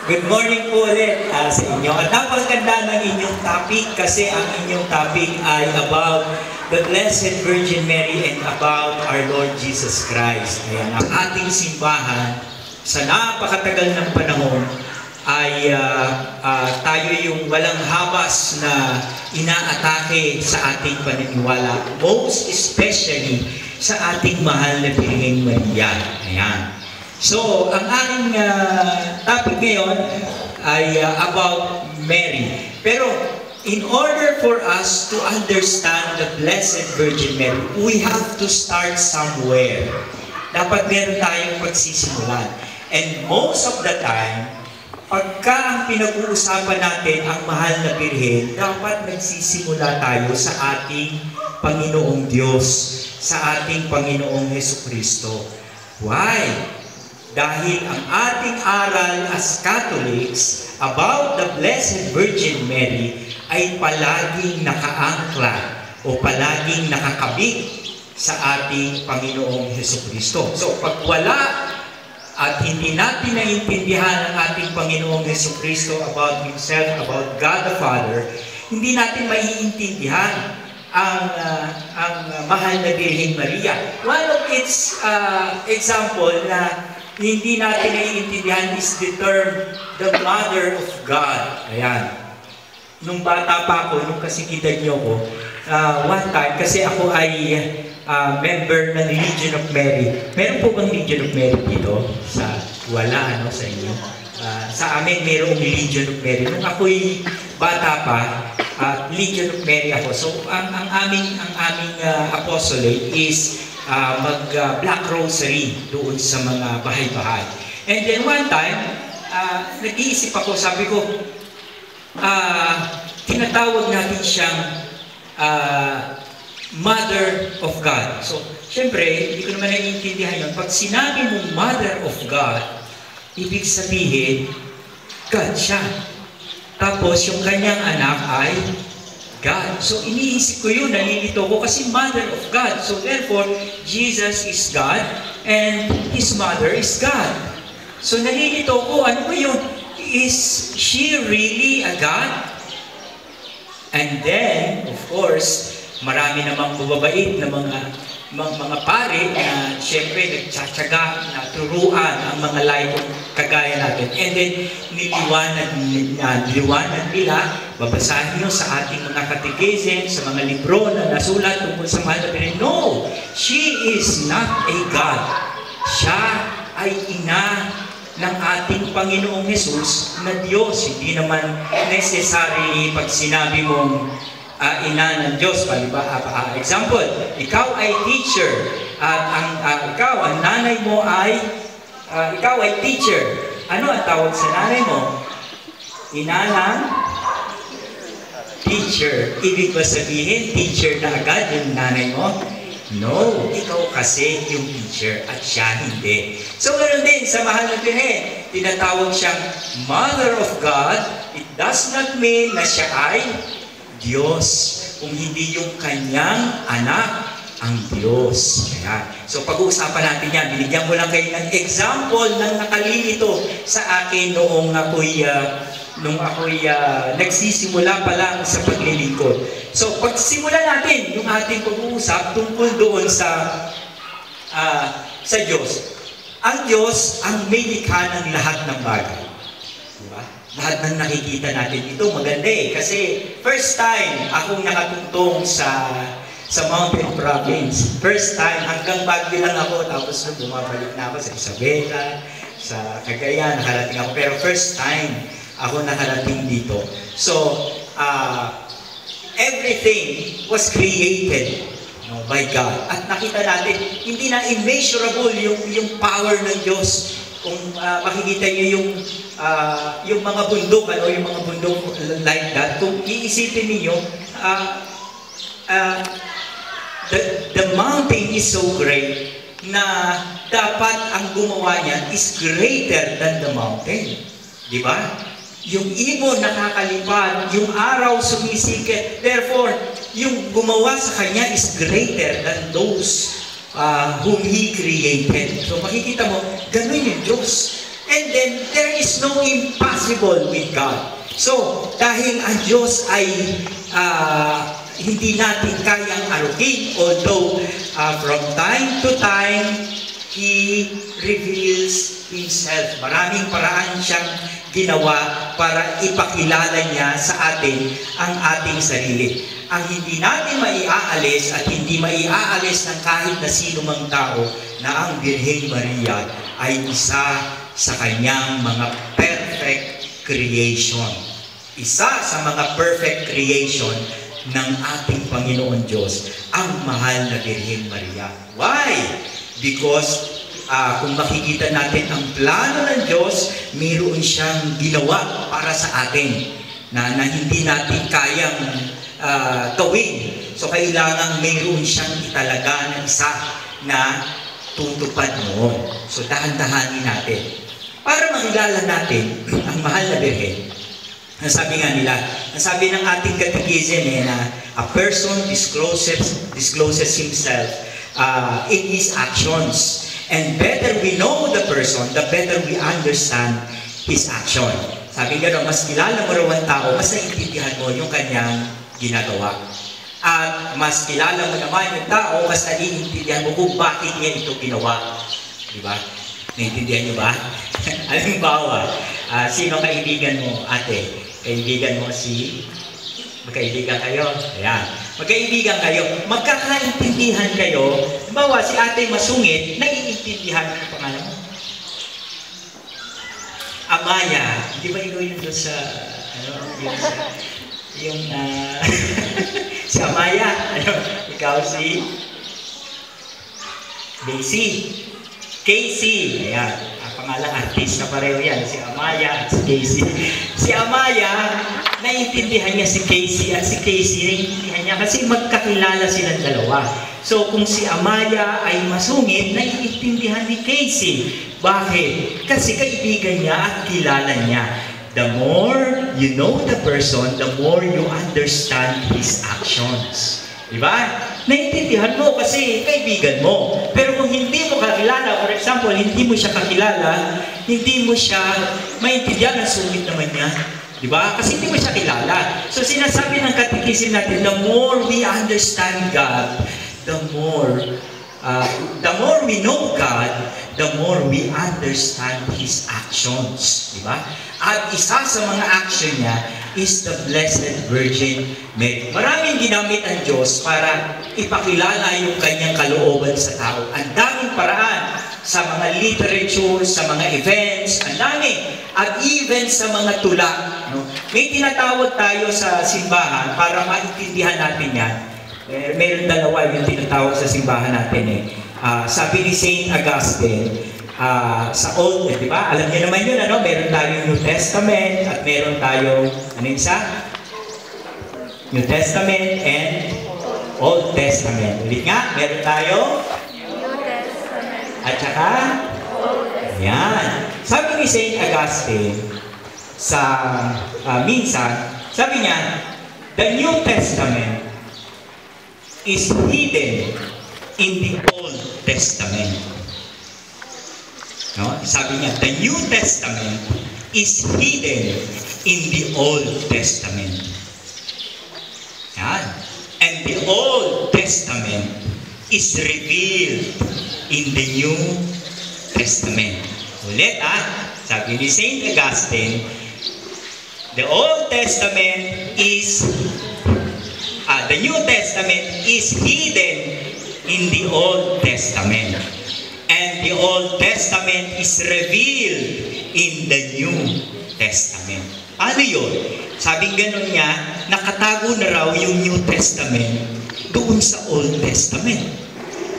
Good morning po ulit sa inyo. At napakaganda ng inyong topic kasi ang inyong topic ay about the Blessed Virgin Mary and about our Lord Jesus Christ. Ayan, ang ating simbahan sa napakatagal ng panahon ay tayo yung walang habas na inaatake sa ating paniniwala, most especially sa ating mahal na Birheng Maria. Ayan. So, ang aking topic ngayon ay about Mary. Pero, in order for us to understand the Blessed Virgin Mary, we have to start somewhere. Dapat meron tayong pagsisimulan. And most of the time, pagka ang pinag-uusapan natin ang mahal na Birhen, dapat nagsisimula tayo sa ating Panginoong Diyos, sa ating Panginoong Hesukristo. Why? Dahil ang ating aral as Catholics about the Blessed Virgin Mary ay palaging nakaangkla o palaging nakakabit sa ating Panginoong Hesukristo. So, pag wala at hindi natin naiintindihan ang ating Panginoong Hesukristo about Himself, about God the Father, hindi natin maiintindihan ang mahal na Birheng Maria. One of its example na hindi natin naiintindihan is the term, the Mother of God. Ayan. Nung bata pa ako, nung kasikitan niyo ko, one time, kasi ako ay member ng Legion of Mary. Meron po bang Legion of Mary dito? Wala, sa inyo? Sa amin, merong Legion of Mary. Nung ako'y bata pa, Legion of Mary ako. So, ang aming apostolate is mag-black rosary doon sa mga bahay-bahay. And then one time, nag-iisip ako, sabi ko, tinatawag natin siyang Mother of God. So, syempre, hindi ko naman naiintindihan yun. Pag sinabi mong Mother of God, ibig sabihin, God siya. Tapos, yung kanyang anak ay God. So, iniisip ko yun, nalilito ko kasi Mother of God. So, therefore, Jesus is God and His Mother is God. So, nalilito ko, ano ba yun? Is she really a God? And then, of course, marami namang bubabait na mga pare na siyempre nagtsatsaga na turuan ang mga laitong kagaya natin. And then, niliwanag nila, babasahin nyo sa ating mga catechism, sa mga libro na nasulat tungkol sa mahal na Birhen. No! She is not a God. Siya ay ina ng ating Panginoong Jesus na Diyos. Hindi naman necessary pag sinabi mong ina ng Diyos. Example, ikaw ay teacher at ikaw, ang nanay mo ay ikaw ay teacher. Ano ang tawag sa nanay mo? Ina ng teacher. Ibig ba sabihin, teacher na agad yung nanay mo? No, ikaw kasi yung teacher at siya hindi. So, ganoon din sa mahal na Birhen, tinatawag siyang Mother of God. It does not mean na siya ay Diyos, kung hindi yung kanyang anak ang Diyos. Kaya, so pag-uusapan natin yan, binigyan ko lang kayo ng example ng nakalilito sa akin noong ako'y nagsisimula pa lang sa paglilingkod. So, pagsimula natin yung ating pag-uusap tungkol doon sa Diyos. Ang Diyos ang may likha ng lahat ng bagay. Diba? Lahat ng nakikita natin ito, maganda kasi first time akong nakatungtong sa Mountain Province. First time, hanggang Baguio lang ako, tapos bumabalik na ako sa Isabela, sa Cagayan, nakarating ako. Pero first time ako nakarating dito. So, everything was created by God. At nakita natin, hindi na immeasurable yung power ng Diyos. Kung makikita niyo yung mga bundok, yung mga bundok like that, kung iisipin niyo, the mountain is so great na dapat ang gumawa niya is greater than the mountain. Di ba? Yung ibon nakakalipad, yung araw sumisikip. Therefore, yung gumawa sa kanya is greater than those whom He created. So makikita mo, ganun yung Diyos. And then, there is no impossible with God. So, dahil ang Diyos ay hindi natin kayang arugin, although from time to time, He reveals Himself. Maraming paraan siyang ginawa para ipakilala niya sa atin ang ating sarili. Ang hindi natin maiaalis at hindi maiaalis ng kahit na sino mang tao na ang Birheng Maria ay isa sa kanyang mga perfect creation. Isa sa mga perfect creation ng ating Panginoon Diyos, ang mahal na Birheng Maria. Why? Because kung makikita natin ang plano ng Diyos, mayroon siyang ginawa para sa atin na hindi natin kayang gawin. So kailangan mayroon siyang italaga na isa na tutupad noon. So dahan-dahanin natin. Para makilala natin ang mahal na Birhen, ang sabi nga nila, ang sabi ng ating catechism na a person discloses himself in his actions. And better we know the person, the better we understand his action. Sabi nga mas kilala mo raw ang tao, mas naiintindihan mo yung kanyang ginagawa. At mas kilala mo naman yung tao, mas naiintindihan mo kung bakit niya ito ginawa. Diba? Naintindihan niyo ba? Halimbawa, sino kaibigan mo, ate? Kaibigan mo magkaibigan kayo. Ayan. Magkaibigan kayo. Magkakaintindihan kayo. Halimbawa, si ate masungit, naiintindihan mo yung pangalan mo. Amaya. Di ba ikaw yun doon sa, si Amaya. Ikaw si Daisy. Casey. Ayan. Ang pangalan artista pareho yan. Si Amaya at si Casey. Si Amaya, naiintindihan niya si Casey at si Casey naiintindihan niya kasi magkakilala silang dalawa. So kung si Amaya ay masungit, naiintindihan ni Casey. Bakit? Kasi kaibigan niya at kilala niya. The more you know the person, the more you understand his actions. Diba? Naiintindihan mo kasi kaibigan mo. Pero kung hindi mo kakilala, for example, hindi mo siya kakilala, hindi mo siya maintindihan, ang sungit naman niya. Diba? Kasi hindi mo siya kilala. So sinasabi ng catechism natin, the more we understand God, the more we know God, the more we understand His actions. Diba? At isa sa mga action niya is the Blessed Virgin Mary. Maraming ginamit ang Diyos para ipakilala yung kanyang kalooban sa tao. Ang daming paraan sa mga literature, sa mga events, ang dami. At even sa mga tula. No? May tinatawag tayo sa simbahan para maintindihan natin yan. Meron dalawa yung tinatawag sa simbahan natin. Sabi ni Saint Augustine, sa Old, di ba? Alam niyo naman yun, meron tayong New Testament at meron tayong, ano yung isa? New Testament and Old Testament. Ulit nga, meron tayong New Testament at saka Old Testament. Yan. Sabi ni Saint Augustine sa minsan, sabi niya, the New Testament is hidden in the Old Testament. No? Sabi niya, the New Testament is hidden in the Old Testament. Yan. And the Old Testament is revealed in the New Testament. Ulit sabi ni Saint Augustine, the Old Testament is, the New Testament is hidden in the Old Testament. And the Old Testament is revealed in the New Testament. Ano yun? Sabing ganun niya, nakatago na raw yung New Testament doon sa Old Testament.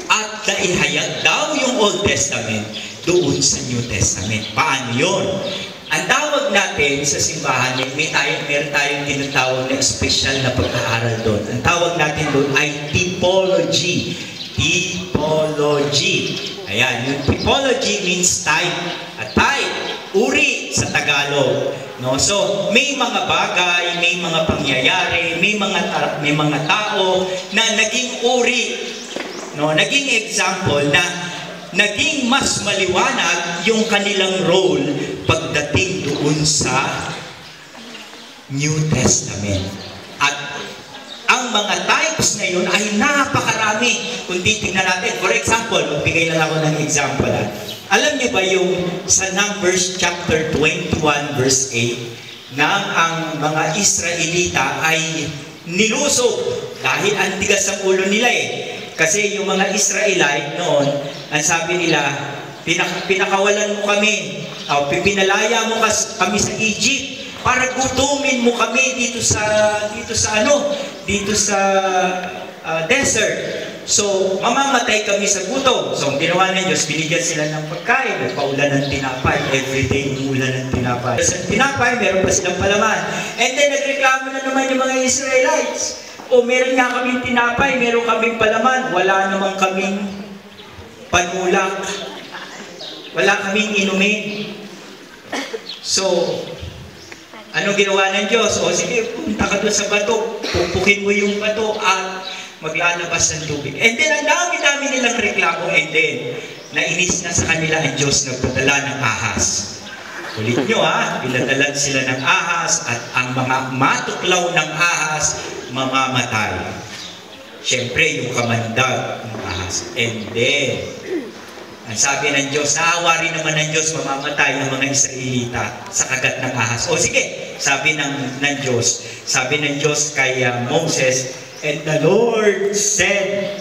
At naihayag daw yung Old Testament doon sa New Testament. Paano yun? Ang tawag natin sa simbahan, meron tayong tinatawag na special na pag-aaral doon. Ang tawag natin doon ay typology. Typology. Ayan, yung typology means type. A type, uri sa Tagalog. No? So, may mga bagay, may mga pangyayari, may mga tao na naging uri, no? Naging example na naging mas maliwanag yung kanilang role pagdating doon sa New Testament. At ang mga types na yun ay napakarami kung titingnan natin. For example, magbigay lang ako ng example. Alam niyo ba yung sa Numbers chapter 21 verse 8 nang ang mga Israelita ay nilusog dahil ang tigas ng ulo nila Kasi yung mga Israelite noon, ang sabi nila, pinakawalan mo kami, pinalaya mo kami sa Egypt para gutumin mo kami dito sa desert. So, mamamatay kami sa gutom. So, ang ginawa ng Diyos, binigyan sila ng pagkain. Nagpaulan ng tinapay. Everyday umulan ng tinapay. Sa tinapay, meron pa silang palaman. And then, nagreklamo na naman yung mga Israelites. O, meron nga kaming tinapay, meron kaming palaman. Wala naman kaming panulak. Wala kaming inumin. So, ano ginawa ng Diyos? O, sige, punta ka doon sa bato. Pumpukin mo yung bato at maglalabas ng tubig. And then, ang dami-dami nilang reklamo. And then, nainis na sa kanila ang Diyos nagpadala ng ahas. Ulit nyo pinadalan sila ng ahas at ang mga matuklaw ng ahas mamamatay. Siyempre, yung kamandag ng ahas. And then, ang sabi ng Diyos, naawa rin naman ng Diyos, mamamatay ng mga Israelita sa kagat ng ahas. O sige, sabi ng Diyos kay Moses, and the Lord said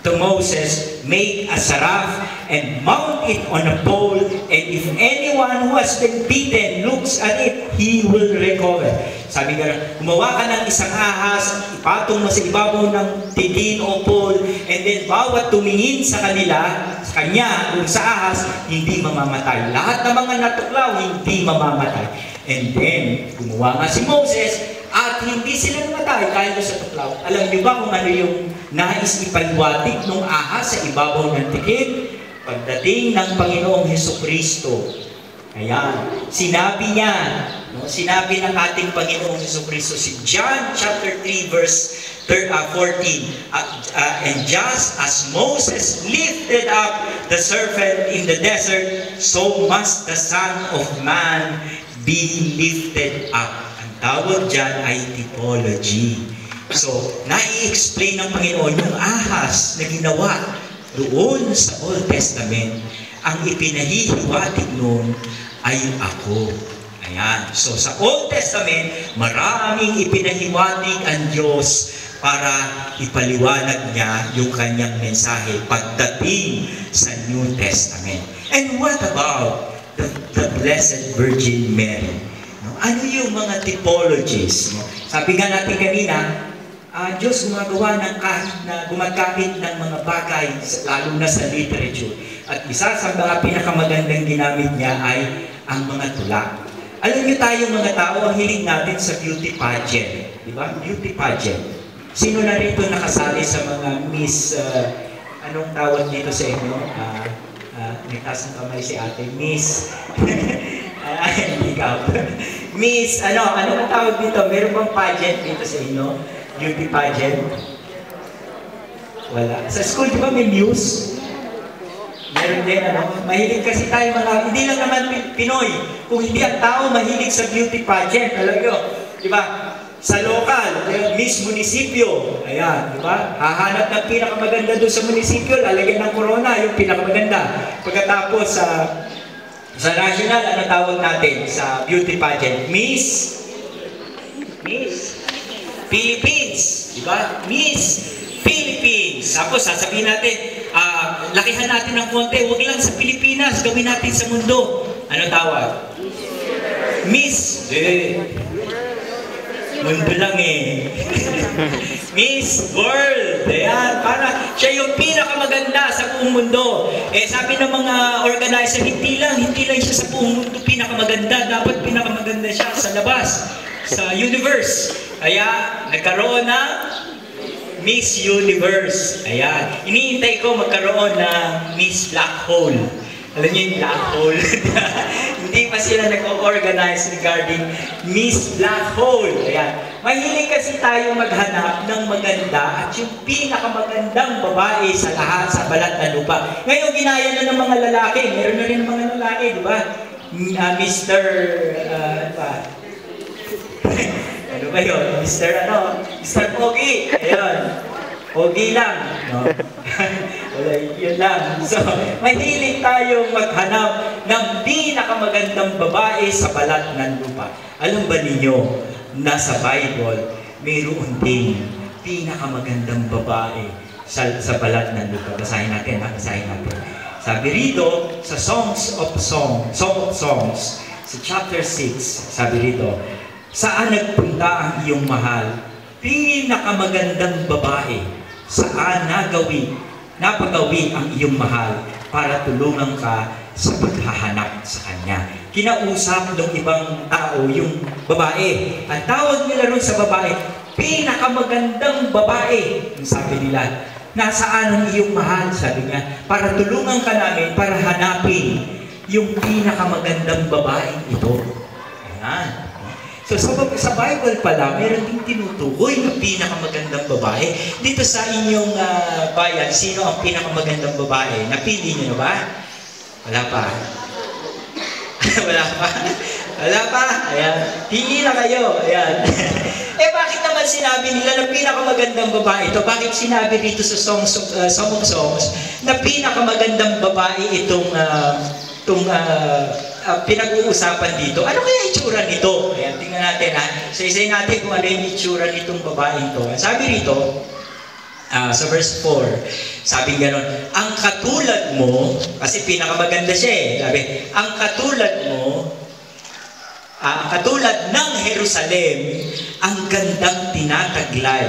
to Moses, make a seraph and mount it on a pole, and if anyone who has been beaten looks at it, he will recover. Sabi nga, gumawa ka ng isang ahas, ipatong mo sa ibabaw ng tigin o pole, and then bawat tumingin sa kanya, kung sa ahas, hindi mamamatay. Lahat ng mga natuklaw, hindi mamamatay. And then, gumawa nga si Moses, at hindi sila namatay dahil sa tuklaw. Alam niyo ba kung ano yung nais ipaliwatig ng ahas sa ibabaw ng tigin? Pagdating ng Panginoong Hesukristo. Ayan. Sinabi niya, sinabi ng ating Panginoong Hesukristo, si John chapter 3 verse 14, and just as Moses lifted up the serpent in the desert, so must the Son of Man be lifted up. Tawag dyan ay typology. So, nai-explain ng Panginoon yung ahas na ginawa doon sa Old Testament. Ang ipinahihiwatig noon ay ako. Ayan. So, sa Old Testament, maraming ipinahiwatig ang Diyos para ipaliwanag niya yung kanyang mensahe pagdating sa New Testament. And what about the Blessed Virgin Mary? Ano yung mga typologies? Sabi nga natin kanina, Diyos gumagawa ng gumagamit ng mga bagay, lalo na sa literature. At isa sa mga pinakamagandang ginamit niya ay ang mga tula. Alam niyo tayong mga tao, ang hilig natin sa beauty pageant. Di ba? Beauty pageant. Sino na rito nakasali sa mga Miss, anong tawag dito sa inyo? May taas ng kamay si ate, Miss. Ikaw. Miss, ano ang tawag dito? Meron bang pageant dito sa inyo? Beauty pageant? Wala. Sa school, di ba may muse? Meron din, mahilig kasi tayo hindi lang naman Pinoy. Kung hindi ang tao mahilig sa beauty pageant, talaga, di ba? Sa local, Miss Munisipyo, ayan, di ba? Hahanap ng pinakamaganda doon sa munisipyo, lalagyan ng corona, yung pinakamaganda. Pagkatapos sa national, ano tawag natin sa beauty pageant? Miss Philippines, di ba? Miss Philippines. Tapos sasabihin natin, lakihan natin ng konti, huwag lang sa Pilipinas, gawin natin sa mundo. Ano tawag? Miss. Mundo lang Miss World. Ayan, para siya yung pinakamaganda sa buong mundo. Sabi ng mga organizer, hindi lang siya sa buong mundo pinakamaganda. Dapat pinakamaganda siya sa labas, sa universe. Kaya, nagkaroon ng Miss Universe. Ayan. Iniintay ko magkaroon ng Miss Black Hole. Alam niyo yung black hole? Hindi pa sila nag-organize regarding Miss Black Hole. Ayan. Mahilig kasi tayo maghanap ng maganda at yung pinakamagandang babae sa lahat sa balat ng lupa. Ngayon, ginaya na ng mga lalaki. Meron na rin mga lalaki, di ba? Mr. Ano ba? Ano ba yun? Mr. Pogi. Ayun. Pogi lang. No? Wala, yun lang. So, mahilig tayong maghanap ng pinakamagandang babae sa balat ng lupa. Alam ba ninyo, nasa Bible, mayroon din pinakamagandang babae sa balat ng lupa. Basahin natin, basahin natin. Sabi rito, sa Song of Songs, sa chapter 6, sabi rito, saan nagpunta ang iyong mahal? Pinakamagandang babae. Saan napagawi ang iyong mahal para tulungan ka sa paghahanap sa kanya. Kinausap ng ibang tao yung babae. Ang tawag nila ron sa babae, pinakamagandang babae. Sabi nila, nasaan ang iyong mahal? Sabi niya, para tulungan ka namin, para hanapin yung pinakamagandang babae ito. Ayan. So sa Bible pala, meron ding tinutukoy na pinakamagandang babae. Dito sa inyong bayan, sino ang pinakamagandang babae? Napili niyo na ba? Wala pa. Wala pa? Wala pa? Ayan. Pili na kayo. Ayan. Bakit naman sinabi nila na pinakamagandang babae ito? Bakit sinabi dito sa Song of Songs na pinakamagandang babae itong pinag-uusapan dito? Ano kaya itsura nito? Ayan, tingnan natin ha. Isa-isay natin kung ano yung itsura nitong babaeng ito. Sabi rito, sa verse 4, sabi gano'n, ang katulad mo, kasi pinakamaganda siya eh, sabi, ang katulad ng Jerusalem, ang gandang tinataglay,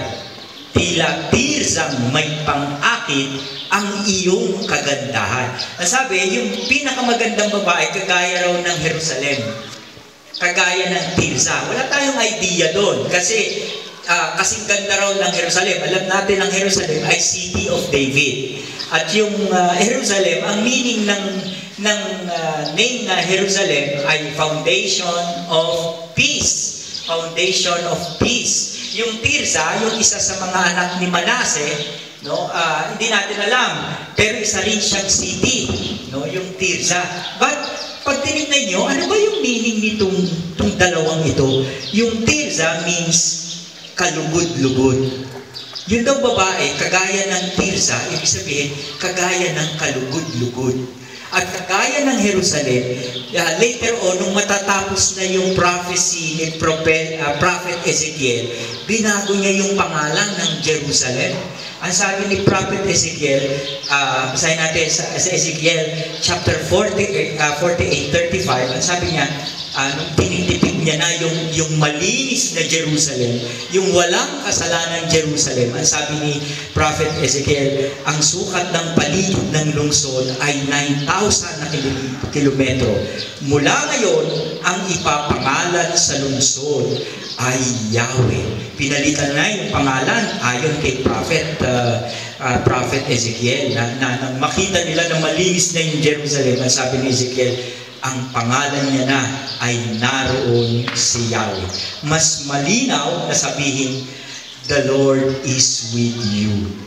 tila tirsang may pang-akit ang iyong kagandahan. Ang sabi, yung pinakamagandang babae, kagaya raw ng Jerusalem. Kagaya ng Tirsa. Wala tayong idea doon. Kasi, kasing ganda raw ng Jerusalem. Alam natin ang Jerusalem ay City of David. At yung Jerusalem, ang meaning ng name na Jerusalem ay Foundation of Peace. Foundation of Peace. Yung Tirsa, yung isa sa mga anak ni Manase, no, hindi natin alam, pero isa rin siyang city, no, yung Tirsa. But pag tinignan nyo, ano ba yung meaning nitong dalawang ito? Yung Tirsa means kalugod-lugod. Yun daw babae, kagaya ng Tirsa, ibig sabihin, kagaya ng kalugod-lugod. At kagaya ng Jerusalem, later on, nung matatapos na yung prophecy ni Prophet Ezekiel, binago niya yung pangalan ng Jerusalem. Ang sabi ni Prophet Ezekiel, basahin natin sa Ezekiel chapter 48:35, ang sabi niya, nung tinitipid niya na yung malinis na Jerusalem, yung walang kasalanang Jerusalem, ang sabi ni Prophet Ezekiel, ang sukat ng paligid ng lungsod ay 9,000 na kilometro. Mula ngayon, ang ipapangalan sa lungsod ay Yahweh. Pinalitan na yung pangalan ayon kay Prophet Ezekiel na makita nila na malinis na yung Jerusalem. Ang sabi ni Ezekiel, ang pangalan niya na ay naroon si Yahweh. Mas malinaw na sabihin, the Lord is with you.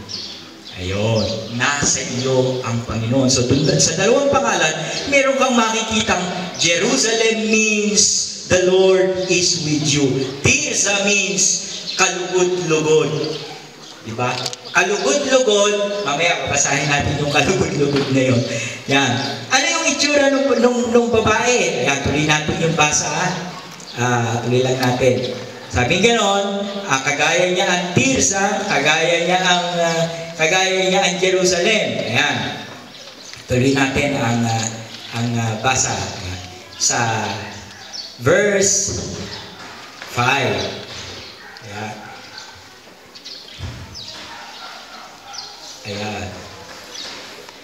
Ayun, nasa iyo ang Panginoon. So, sa dalawang pangalan, meron kang makikitang Jerusalem means the Lord is with you. Tirsa means kalugod-lugod. Diba? Kalugod-lugod, mamaya babasahin natin yung kalugod-lugod na yun. Yan. Ano yung itsura nung babae? Ayan, tuloy natin yung basa. Tuloy lang natin. Sabi ganon, kagaya niya ang Tirsa, kagaya niya ang Jerusalem. Ayan. Tuloy natin ang basa. Sa verse 5. Ayan. Ayan.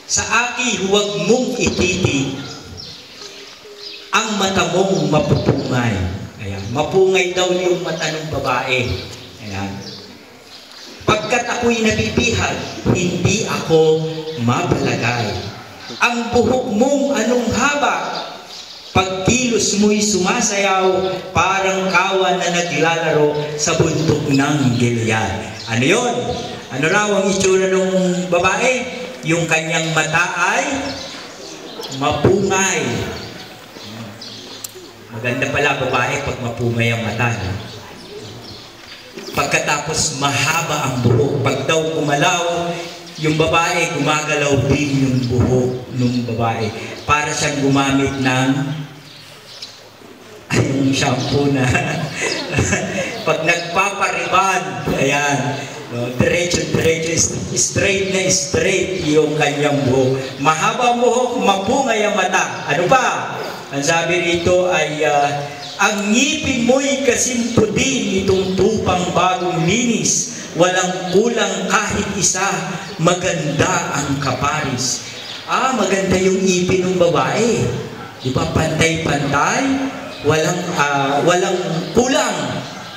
Sa aki huwag mong ititig ang mata mong mapupungay. Ayan. Mapungay daw yung mata ng babae. Ayan. Pagkat ako'y nabibihag, hindi ako mapalagay. Ang buhok mong anong haba, Pagkilos mo'y sumasayaw, parang kawan na naglalaro sa bundok ng Gilead. Ano yon? Ano raw ang itsura ng babae? Yung kanyang mata ay mapungay. Maganda pala babae pag mapungay ang mata. Pagkatapos mahaba ang buhok. Pag daw gumalaw, yung babae, gumagalaw din yung buhok ng babae. Para siyang gumamit ng yung shampoo na pag nagpapariban, ayan, diretso, straight na straight yung kanyang buhok. Mahaba ang buhok, mapungay ang mata. Ano pa? Ang sabi rito ay, ang ngipin mo'y kasing puti nitong tupang bagong linis. Walang kulang kahit isa, maganda ang kaparis. Maganda yung ipin ng babae. Di ba? Pantay-pantay, walang kulang.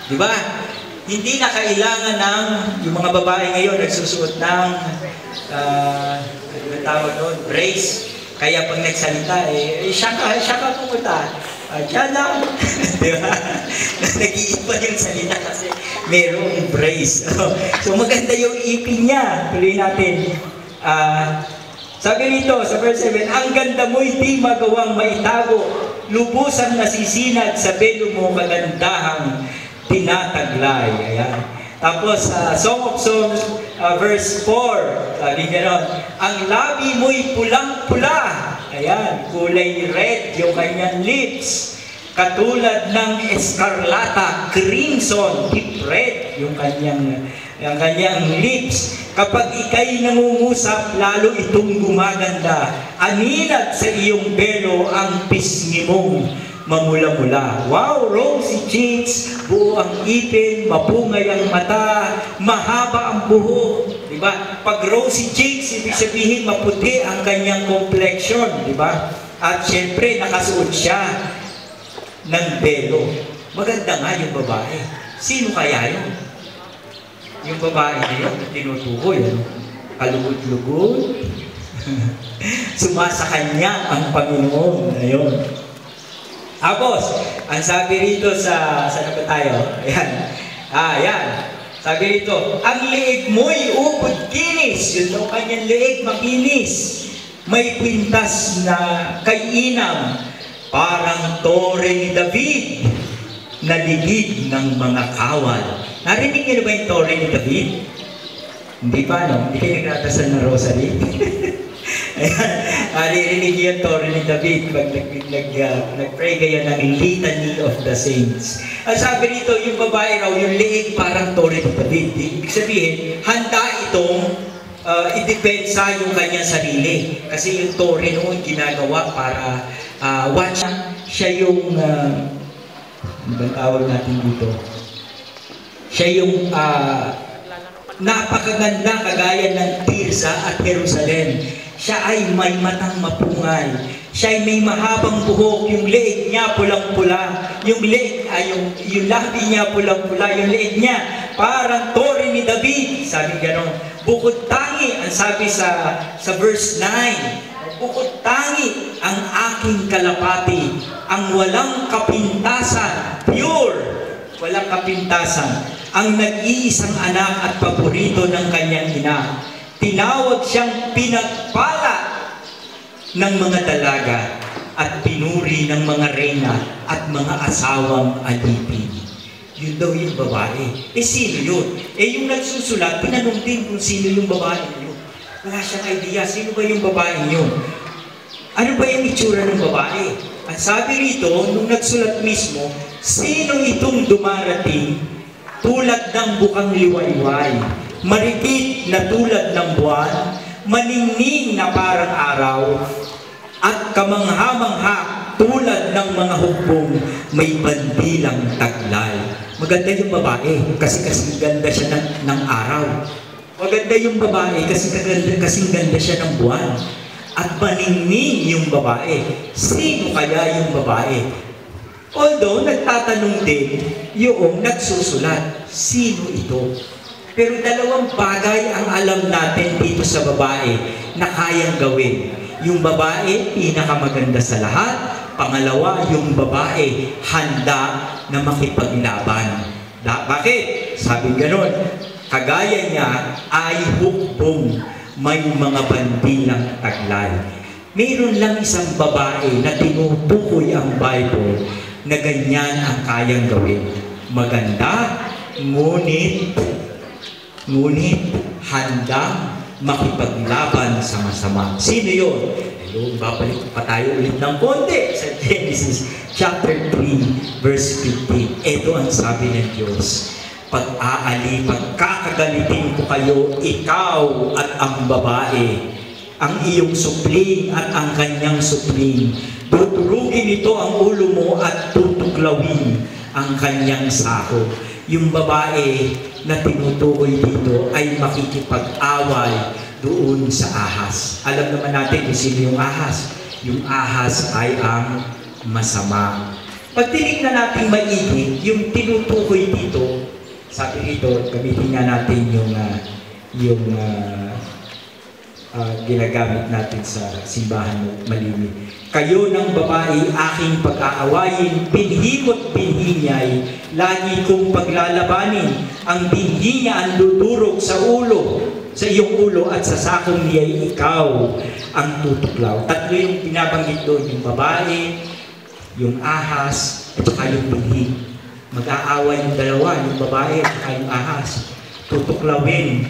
Di ba? Hindi na kailangan ng, yung mga babae ngayon nagsusuot ng, ano tawag doon, brace. Kaya pag nagsalita, siya ka pumunta. Diyan lang. Di ba? Nag-iiba yung salita kasi merong brace. So maganda yung ipin niya. Tuloy natin. Sabi rito sa verse 7, ang ganda mo'y di magawang maitago. Lubusang nasisinag sa belo mo kagandahang tinataglay. Ayan. Tapos, Song of Songs, verse 4, sabi gano'n, ang labi mo'y pulang-pula. Ayan, kulay red yung kanyang lips. Katulad ng escarlata, crimson, deep red yung kanyang lips. Kapag ika'y nangungusap, lalo itong gumaganda. Aninag sa iyong belo ang pisngi mong mamula-mula. Wow, rosy cheeks, buo ang ipin, mapungay ang mata, mahaba ang buhok. Diba? Pag rosy cheeks, ibig sabihin maputi ang kanyang complexion. Diba? At syempre, nakasuot siya ng belo. Maganda nga yung babae. Sino kaya yun? Yung babae na yun, tinutukoy, kalugod-lugod. Sumasa kanya ang Panginoon. Ayun. Tapos, ang sabi rito saan ba tayo? Ayan. Ayan. Sabi rito, ang liig mo'y upod kinis. Yun daw kanyang liig, makinis. May kwintas na kay inam, parang tore ni David, na ligid ng mga kawal. Narinig niyo na ba yung tore ni David? Hindi pa, no? Hindi kayo nagdadasal ng rosary? Ayan, narinig niyo yung tore ni David pag nag-pray kayo ng litany of the saints. Ang sabi rito, yung babae raw, yung liig parang tore ni David. Ibig sabihin, handa itong i-depensa yung kanyang sarili. Kasi yung tore noon ginagawa para watch siya yung ano bang tawag natin dito? Siya yung napakaganda kagaya ng Tirsa at Jerusalem. Siya ay may matang mapungay. Siya ay may mahabang buhok. Yung leeg niya pulang-pula. Yung leeg ay yung labi niya pulang-pula. Yung leeg niya parang tore ni David. Sabi gano'n. Bukod tangi, ang sabi sa verse 9. Bukod tangi ang aking kalapati, ang walang kapintasan, pure, walang kapintasan, ang nag-iisang anak at paborito ng kanyang ina. Tinawag siyang pinagpala ng mga dalaga at pinuri ng mga reyna at mga asawang alipin. Yun daw yung babae. Sino yun? Yung nagsusulat, pinanong din kung sino yung babae yun. Wala siyang idea, sino ba yung babae yun? Ano ba yung itsura ng babae? Ang sabi rito, nung nagsulat mismo, sino itong dumarating tulad ng bukang liwayway, marikit na tulad ng buwan, maningning na parang araw, at kamangha-mangha tulad ng mga hukbong may bandilang taglay. Maganda yung babae kasi ganda siya ng araw. Maganda yung babae kasi ganda siya ng buwan. At maningning yung babae. Sino kaya yung babae? Although, nagtatanong din yung nagsusulat, sino ito? Pero dalawang bagay ang alam natin dito sa babae na kayang gawin. Yung babae, pinakamaganda sa lahat. Pangalawa, yung babae, handa na makipaglaban. Bakit? Sabi ganon, kagaya niya ay hukbong, may mga bandilang taglay. Mayroon lang isang babae na tinutukoy ang Bible na ganyan ang kayang gawin. Maganda, ngunit handang makipaglaban sa masama. Sino yun? Ayun, babalik pa tayo ulit ng konti sa Genesis chapter 3, verse 15. Ito ang sabi ng Diyos, pagkakagalitin ko kayo, ikaw at ang babae, ang iyong supling at ang kanyang supling. Tuturugin ito ang ulo mo at tutuklawin ang kanyang sako. Yung babae na tinutukoy dito ay makikipag-away doon sa ahas. Alam naman natin kung sino yung ahas. Yung ahas ay ang masama. Pag tinignan natin maigi, yung tinutukoy dito, sabi dito, gamitin nga natin yung ginagamit natin sa simbahan malimit. Kayo ng babae aking pag-aawayin, binhi mo't binhi niya'y lagi kong paglalabanin. Ang binhi niya ang dudurog sa ulo, sa iyong ulo at sa sakong niya'y ikaw ang tutuklaw. Tatlo yung binabanggit doon, yung babae, yung ahas, at saka yung binhi. Mag-aaway yung dalawa, yung babae at saka yung ahas. Tutuklawin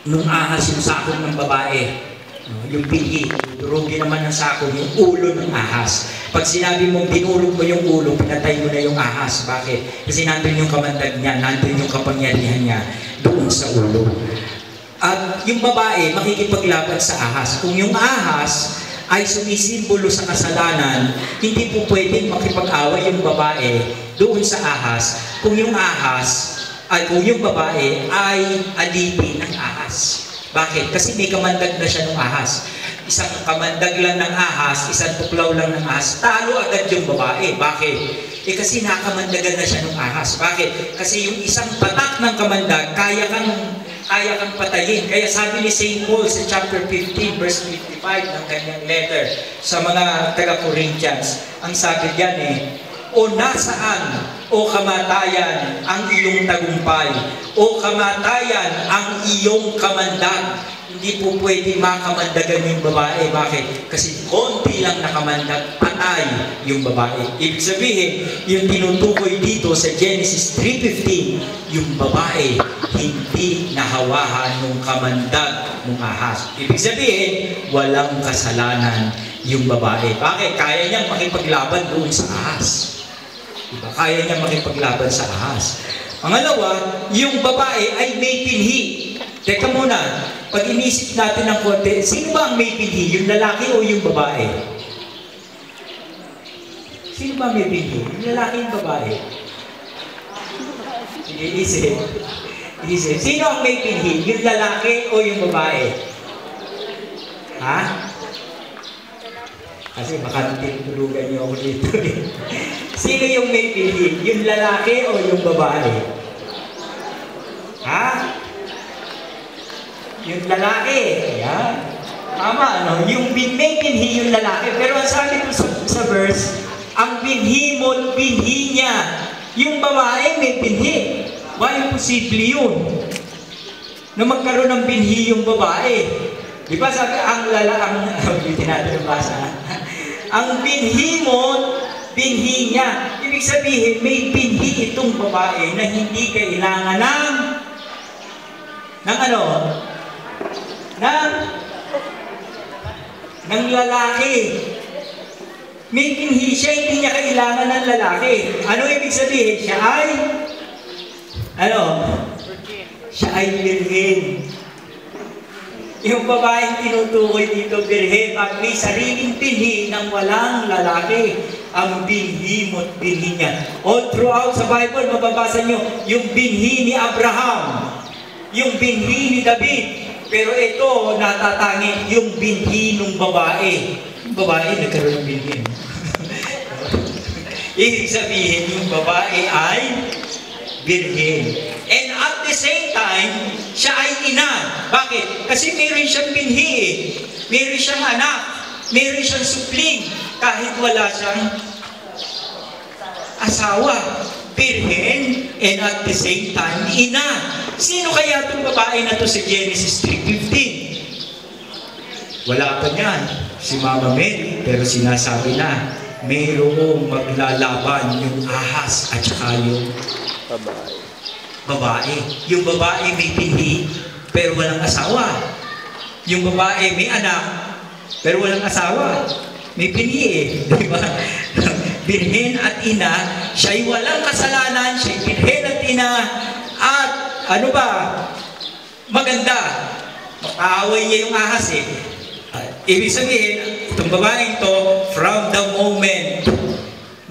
nung ahas yung sakong ng babae, yung binhi, durugin naman ng sakong yung ulo ng ahas. Pag sinabi mong dinurog mo yung ulo, pinatay mo na yung ahas. Bakit? Kasi nandun yung kamandag niya, nandun yung kapangyarihan niya doon sa ulo. At yung babae, makikipaglaban sa ahas. Kung yung ahas ay sumisimbolo sa kasalanan, hindi po pwedeng makipag-away yung babae doon sa ahas kung yung babae ay alipin ng ahas. Bakit? Kasi may kamandag na siya ng ahas. Isang kamandag lang ng ahas, isang tuklaw lang ng ahas, talo agad yung babae. Bakit? Kasi nakamandagan na siya ng ahas. Bakit? Kasi yung isang patak ng kamandag, kaya kang patayin. Kaya sabi ni St. Paul sa chapter 15, verse 55 ng kanyang letter sa mga taga-Corinthians, ang sabi diyan o nasaan, o kamatayan, ang iyong tagumpay, o kamatayan, ang iyong kamandag. Hindi po pwede makamandagan yung babae. Bakit? Kasi konti lang nakamandag, patay yung babae. Ibig sabihin, yung tinutukoy dito sa Genesis 3:15, yung babae hindi nahawahan ng kamandag ng ahas. Ibig sabihin, walang kasalanan yung babae. Bakit? Kaya niyang makipaglaban doon sa ahas. Diba? Kaya niya makipaglaban sa ahas. Pangalawa, yung babae ay may pinhi. Teka muna, pag inisip natin ng konti, sino ba ang may pinhi? Yung lalaki o yung babae? Sino ba may pinhi? Yung lalaki o yung babae? Sige, isip. Sino ang may pinhi? Yung lalaki o yung babae? Ha? Kasi baka tinutulugan niyo ako dito. Sino yung may pinhi? Yung lalaki o yung babae? Ha? Yung lalaki. Yan. Tama, ano? Yung may pinhi yung lalaki. Pero ang sabi ko sa verse, ang binhi mo, binhi niya. Yung babae may binhi. Why imposible yun? Na magkaroon ng binhi yung babae. Di ba sabi, ang binhi mo, binhi niya. Ibig sabihin, may binhi itong babae na hindi kailangan ng lalaki. May binhi siya, hindi niya kailangan ng lalaki. Ano ibig sabihin? Siya ay virgin. Yung babaeng tinutukoy dito, birhen, at may sariling binhi ng walang lalaki. Ang binhi mo't binhi niya. All throughout sa Bible, mababasa nyo, yung binhi ni Abraham, yung binhi ni David. Pero ito, natatangi, yung binhi ng babae. Yung babae, nagkaroon ng binhi. Ibig sabihin, yung babae ay birhen. And at the same time, siya ay ina. Bakit? Kasi meron siyang binhi. Meron siyang anak. Meron siyang supling. kahit wala siyang asawa. Birhen, and at the same time, ina. Sino kaya itong babae na to sa Genesis 3:15? Wala pa niyan. Si Mama Mary, pero sinasabi na, mayroong maglalaban yung ahas at saka yung babae. Yung babae may pinhi, pero walang asawa. Yung babae may anak, pero walang asawa. May pinhi eh. Di ba? Birhen at ina, siya'y walang kasalanan, siya'y birhen at ina, at ano ba? Maganda. Makaaway niya yung ahas eh. Ibig sabihin, itong babaeng to, from the moment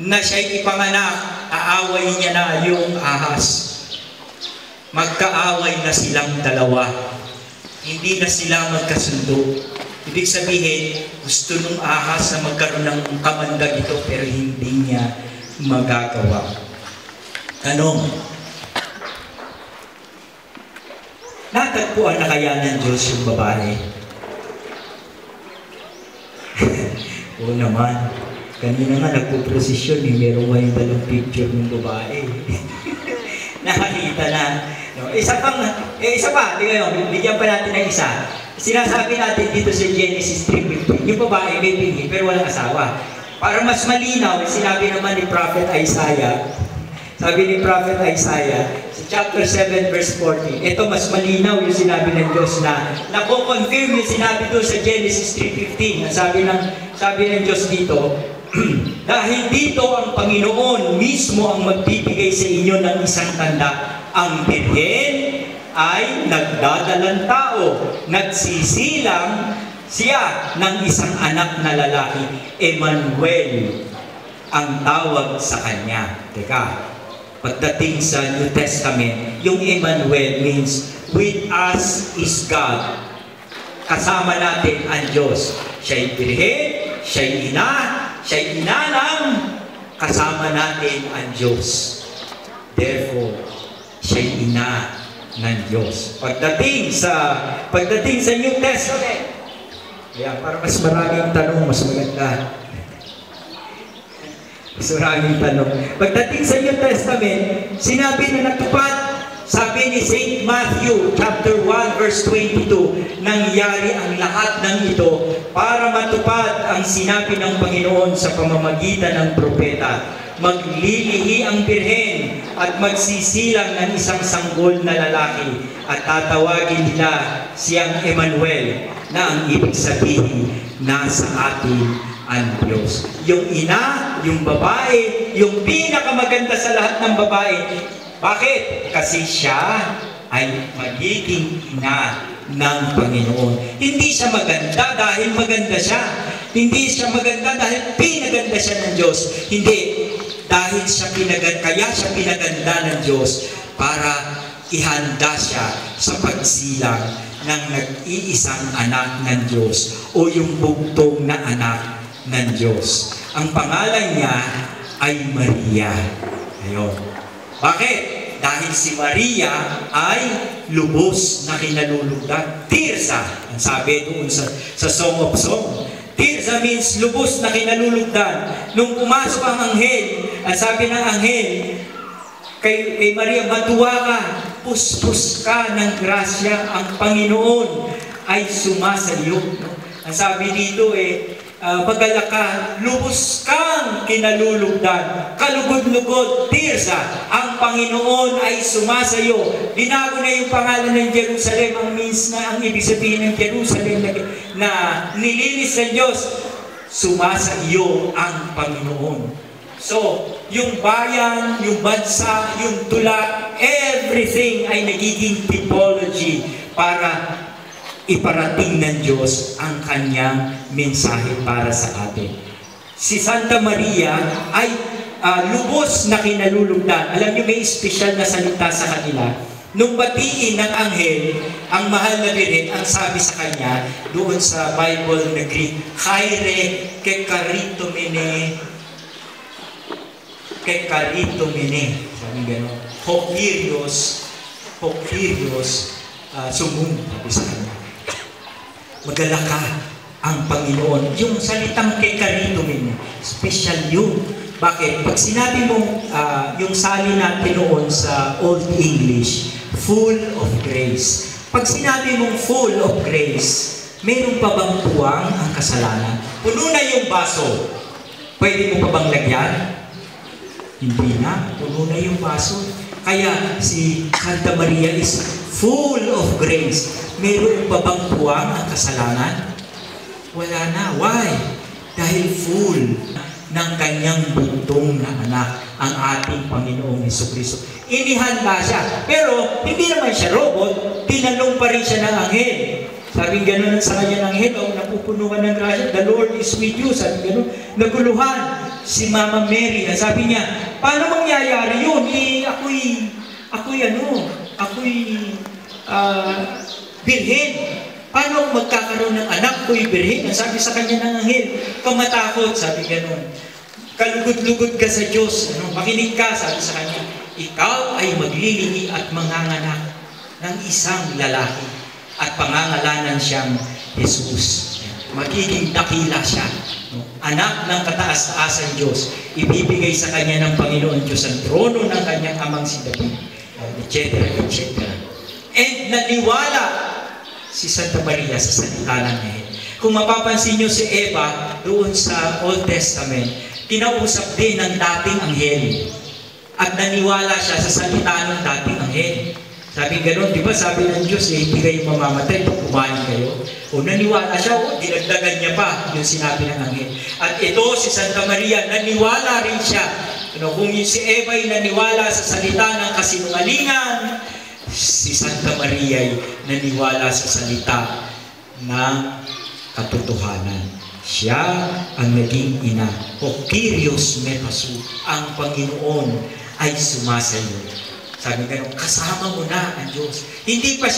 na siya'y ipanganak, aaway niya na yung ahas. Magkaaway na silang dalawa. Hindi na sila magkasundo. Ibig sabihin, gusto nung ahas na magkaroon ng kamandag ito, pero hindi niya magagawa. Tanong, natagpuan na kaya ng Diyos yung babae? Oo naman. Kanina nga nagpuprosesyon, meron nga yung dalang picture ng babae. Nakakita na. No? Isa pa, di kayo, bigyan pa natin ng isa. Sinasabi natin dito sa Genesis 3:15, yung babae may pinhi pero walang asawa. Para mas malinaw, sinabi naman ni Prophet Isaiah, sabi ni Prophet Isaiah, sa chapter 7 verse 14, ito mas malinaw yung sinabi ng Diyos na nako-confirm yung sinabi doon sa Genesis 3:15. Sabi ng Diyos dito, dahil dito ang Panginoon mismo ang magbibigay sa inyo ng isang tanda, ang birhen ay nagdadalang tao, nagsisilang siya ng isang anak na lalaki, Emmanuel ang tawag sa kanya. Teka, pagdating sa New Testament, yung Emmanuel means, with us is God. Kasama natin ang Diyos. Siya'y birhen, siya'y ina, siya'y inanang, kasama natin ang Diyos. Therefore, siya'y ina ng Diyos. Pagdating sa New Testament, kaya para mas maraming tanong, mas maganda. Mas maraming tanong. Pagdating sa New Testament, sinabi na natupad, sabi ni St. Matthew, chapter 1, verse 22, nangyari ang lahat ng ito para matupad ang sinabi ng Panginoon sa pamamagitan ng propeta. Maglilihi ang birhen at magsisilang ng isang sanggol na lalaki at tatawagin nila siyang Emmanuel, na ang ibig sabihin, nasa atin ang Diyos. Yung ina, yung babae, yung pinakamaganda sa lahat ng babae. Bakit? Kasi siya ay magiging ina ng Panginoon. Hindi siya maganda dahil maganda siya. Hindi siya maganda dahil pinaganda siya ng Diyos. Hindi. Dahil kaya siya pinaganda ng Diyos para ihanda siya sa pagsilang ng nag-iisang anak ng Diyos o yung bugtong na anak ng Diyos. Ang pangalan niya ay Maria. Ayun. Bakit? Dahil si Maria ay lubos na kinalulugdan. Tirsa, ang sabi doon sa Song of Song. Tirsa means lubos na kinalulugdan. Nung pumasok ang anghel, ang sabi ng anghel, kay Maria, matuwa ka, puspos ka ng grasya, ang Panginoon ay sumasayo. Ang sabi dito magalak ka, lubos kang kinalulugdan, kalugod-lugod, Tirsa, ang Panginoon ay sumasayo. Binago na yung pangalan ng Jerusalem, ang ibig sabihin ng Jerusalem na nilinis ng Diyos, sumasayo ang Panginoon. So, yung bayan, yung bansa, yung tula, everything ay nagiging typology para iparating ng Diyos ang kanyang mensahe para sa atin. Si Santa Maria ay lubos na kinalulugdan. Alam niyo, may espesyal na salita sa kanila. Nung batiin ng anghel, ang mahal na birhen, ang sabi sa kanya, doon sa Bible na Greek, Chaire kekaritomene, sabi gano'n, Hokirios, sumum, sabi sa kanya. Magalak ka, ang Panginoon. Yung salitang kekaritumin, special yun. Bakit? Pag sinabi mong yung sali natin noon sa Old English, full of grace. Pag sinabi mong full of grace, meron pa bang puwang ang kasalanan? Puno na yung baso. Pwede mo pa bang lagyan? Hindi na. Puno na yung baso. Kaya si Santa Maria is full of grace. Meron pa bang puwang ang kasalanan? Wala na. Why? Dahil full ng kanyang buntong na anak, ang ating Panginoong Jesucristo. Inihanda siya. Pero hindi naman siya robot. Tinanong pa rin siya ng anghel. Sabi gano'n sa kanya ng anghel, napupuno ka ng grasya, the Lord is with you. Sabi gano'n, naguluhan si Mama Mary. Sabi niya, paano mangyayari yun? Ako'y birhen. Paano magkakaroon ng anak ko'y birhen? Sabi sa kanya ng anghel, kamatakot, sabi gano'n. Kalugod-lugod ka sa Diyos. Makinig ka, sabi sa kanya. Ikaw ay maglilihi at manganganak ng isang lalaki at pangangalanan siyang Jesus. Magiging dakila siya. Anak ng kataas-taasan Diyos. Ibibigay sa kanya ng Panginoon Diyos ang trono ng kanyang amang si David. Etc. etc. And naniwala si Santa Maria sa salita ng anghel. Kung mapapansin nyo si Eva doon sa Old Testament, kinausap din ng dating anghel. At naniwala siya sa salita ng dating anghel. Sabi gano'n, di ba sabi ng Diyos, hindi kayo mamamatay pag kumain kayo. O naniwala siya, dinagdagan niya pa yung sinabi ng anghel. At ito, si Santa Maria, naniwala rin siya. Kung si Eva ay naniwala sa salita ng kasinungalingan, si Santa Maria ay naniwala sa salita ng katotohanan. Siya ang naging ina. O Kyrios Metasu, ang Panginoon ay sumasayo. Sabi gano'n, kasama mo na ang Diyos. Hindi pa,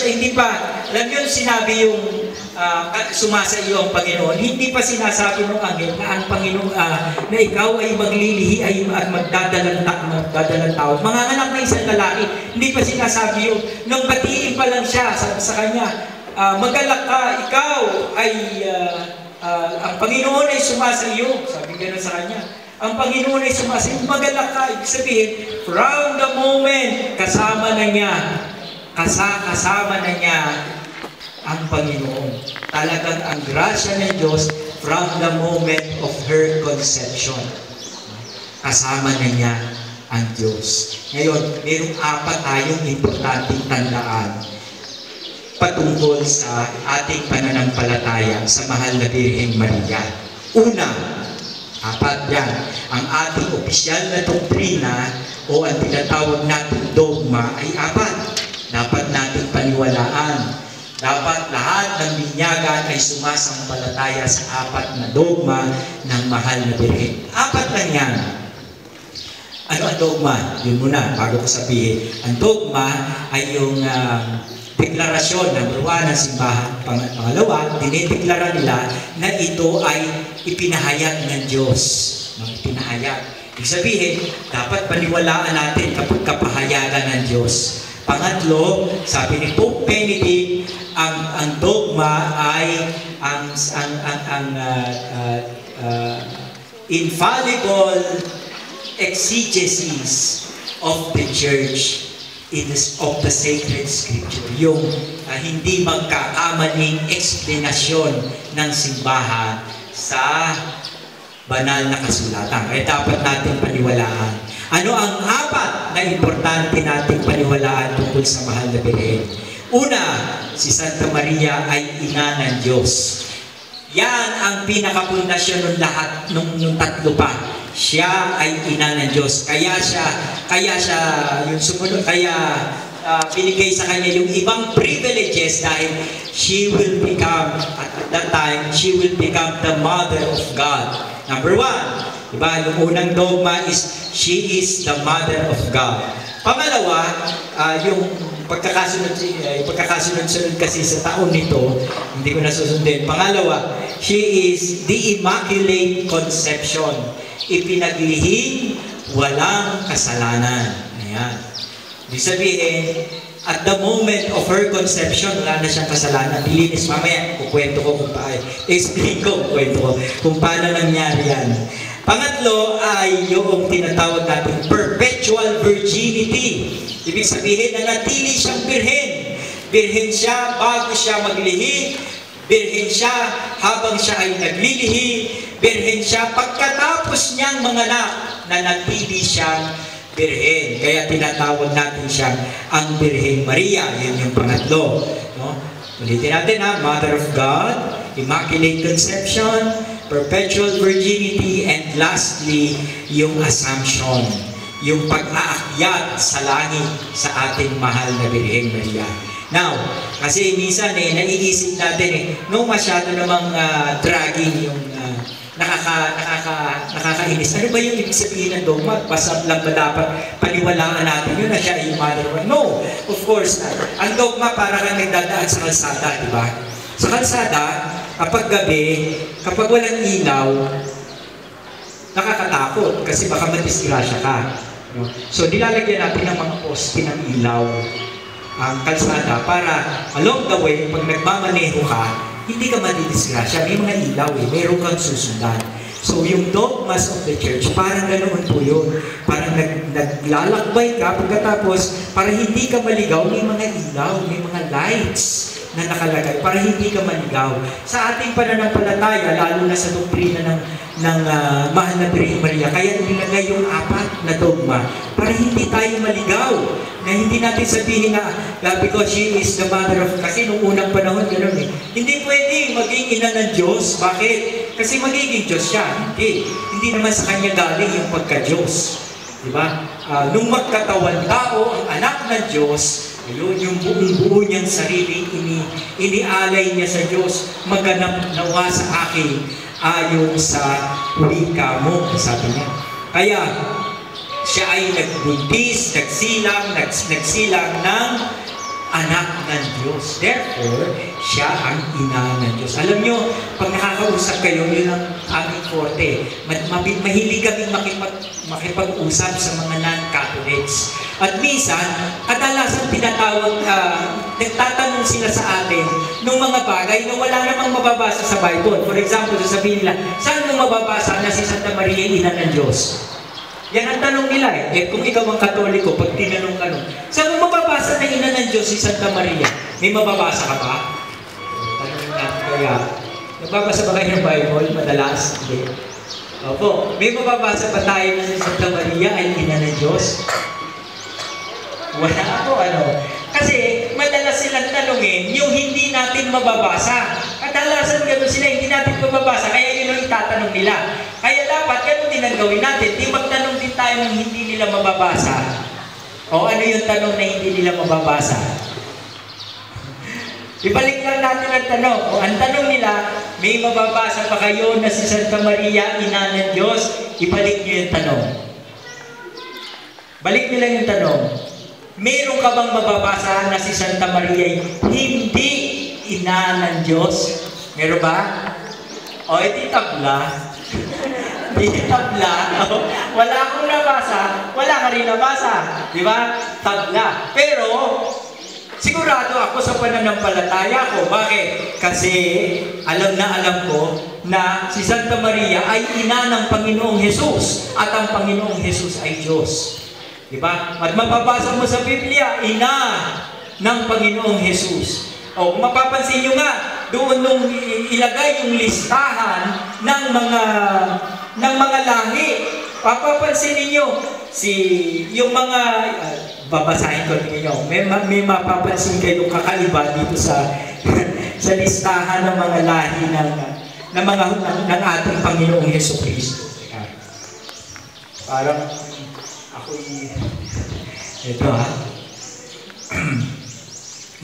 alam yun, sinabi yung sumasayo ang Panginoon, hindi pa sinasabi ng anghel na ang Panginoon, na ikaw ay maglilihi at magdadalang tao. Mga anak na isang lalaki, hindi pa sinasabi yun. Nang batiin pa lang siya, sabi sa kanya, magalak ka, ikaw ay, ang Panginoon ay sumasayo. Sabi gano'n sa kanya. Ang Panginoon ay sumasayo, magalak ka. Ibig sabihin, from the moment, kasama na niya ang Panginoon. Talagang ang grasya ng Diyos from the moment of her conception. Kasama na niya ang Diyos. Ngayon, mayroong 4 tayong importanteng tandaan patungkol sa ating pananampalataya sa mahal na Birheng Maria. Una, 4 yan. Ang ating opisyal na doktrina o ang tinatawag natin dogma ay 4. Dapat nating paniwalaan. Dapat lahat ng binyagan ay sumasampalataya sa 4 na dogma ng mahal na Birhen. 4 lang yan. Ano ang dogma? Yun muna, bago ko sabihin. Ang dogma ay yung deklarasyon, number 1, ng simbahan. Pangalawa, dinideklara nila na ito ay ipinahayag ng Diyos. Ipinahayag. Ibig sabihin, dapat paniwalaan natin kapag kapahayagan ng Diyos. Pangatlo, sabi ni Pope Benedict, ang dogma ay ang infallible exegesis of the Church of the Sacred Scripture. Yung hindi magkakamaling eksplanasyon ng simbahan sa banal na kasulatan. Kaya dapat natin paniwalaan. Ano ang 4 na importante nating paniwalaan tungkol sa mahal na Birhen? Una, si Santa Maria ay ina ng Diyos. Yan ang pinakapundasyon ng lahat, nung 3 pa. Siya ay ina ng Diyos. Kaya yung sumunod, binigay sa kanya yung ibang privileges dahil she will become, at that time, she will become the Mother of God. Number 1, diba? Yung unang dogma is, she is the Mother of God. Pangalawa, yung pagkakasunod-sunod kasi sa taon nito, hindi ko nasusundin. Pangalawa, she is the Immaculate Conception. Ipinaglihim, walang kasalanan. Ayan. Ibig sabihin, at the moment of her conception, wala na siyang kasalanan. Nilinis. Mamaya, kukwento ko kung paano. Explain ko, kukwento ko kung paano nangyari yan. Pangatlo ay yung tinatawag natin perpetual virginity. Ibig sabihin na natili siyang birhen. Birhen siya bago siya maglihi. Birhen siya habang siya ay naglilihi. Birhen siya pagkatapos niyang manganak na natili siyang birhen. Kaya tinatawag natin siya ang Birhen Maria. Yun yung pangatlo. No? Ulitin natin ha. Mother of God, Immaculate Conception, Perpetual Virginity, and lastly, yung Assumption. Yung pag-aakyat sa langit sa ating mahal na Birhen Maria. Now, kasi minsan naiisip natin no masyado namang dragging yung nakakainis. Ano ba yung ibig sabihin ng dogma? Basta lang ba dapat paniwalaan natin yun na siya yung mother? No, of course not. Ang dogma para kang nagdadaan sa kalsada, di ba? Sa kalsada, kapag gabi, kapag walang ilaw, nakakatakot kasi baka madisgrasya ka. No? So, nilalagyan natin ng mga poste ng ilaw ang kalsada para along the way, pag nagmamaneho ka, hindi ka madidisgrasya. May mga ilaw mayroon kang susundan. So, yung dogmas of the church, parang ganoon po yun. Parang naglalakbay ka pagkatapos, para hindi ka maligaw, may mga ilaw, may mga lights na nakalagay, para hindi ka maligaw. Sa ating pananampalataya, lalo na sa doktrina ng mahal na Birhen Maria, kaya nilagay yung 4 na dogma, para hindi tayo maligaw. Na hindi natin sabihin na because she is the mother of, kasi nung unang panahon gano'n hindi pwede maging ina ng Diyos. Bakit? Kasi magiging Diyos siya. Hindi naman sa kanya galing yung pagka-Diyos. Diba? Nung magkatawan tao, ang anak ng Diyos, ayun, yung buong-buo niyang sarili, inialay niya sa Diyos, maganap nawa sa akin, ayon sa wika mo, sabi niya. Kaya, siya ay nagbuntis, nagsilang ng anak ng Diyos. Therefore, siya ang ina ng Diyos. Alam nyo, pag nakakausap kayo, yun ang aming forte. Mahilig kaming makipag-usap sa mga non-Catholics. At minsan, kadalasan nagtatanong sila sa atin ng mga bagay na wala namang mababasa sa Bible. For example, sasabihin nila, saan mo mababasa na si Santa Maria ina ng Diyos? Yan ang tanong nila kung ikaw ang Katoliko, pag tinanong ka nun, saan mo mababasa na ina ng Diyos si Santa Maria? May mababasa ka ba? Tanong natin kaya. Nababasa ba kayo ng Bible? Madalas? Hindi. Opo. May mababasa pa tayo na si Santa Maria ay ina ng Diyos? Wala ako, Kasi madalas silang tanongin yung hindi natin mababasa. Kadalasan gano'n sila, hindi natin mababasa, kaya yun ang itatanong nila. Kaya dapat gano'n din ang gawin natin. Di magtanong din tayo ng hindi nila mababasa. O ano yung tanong na hindi nila mababasa? Ibalik lang natin ang tanong. O ang tanong nila, may mababasa pa kayo na si Santa Maria, ina ng Diyos? Ibalik nyo yung tanong. Balik nila yung tanong. Meron ka bang mababasa na si Santa Maria hindi ina ng Diyos? Meron ba? O, iti tabla. Iti tabla. Wala akong nabasa. Wala ka rin nabasa. Di ba? Tabla. Pero, sigurado ako sa pananampalataya ko. Bakit? Kasi, alam ko na si Santa Maria ay ina ng Panginoong Hesus. At ang Panginoong Hesus ay Diyos. Diba? At mapapasa mo sa Biblia, ina ng Panginoong Hesus. O, kung mapapansin nyo nga, doon nung ilagay yung listahan ng mga lahi, papapansin ninyo, yung mga, babasahin ko ninyo, may mapapansin kayo kakaiba dito sa sa listahan ng mga lahi ng ating Panginoong Hesukristo. Parang, ito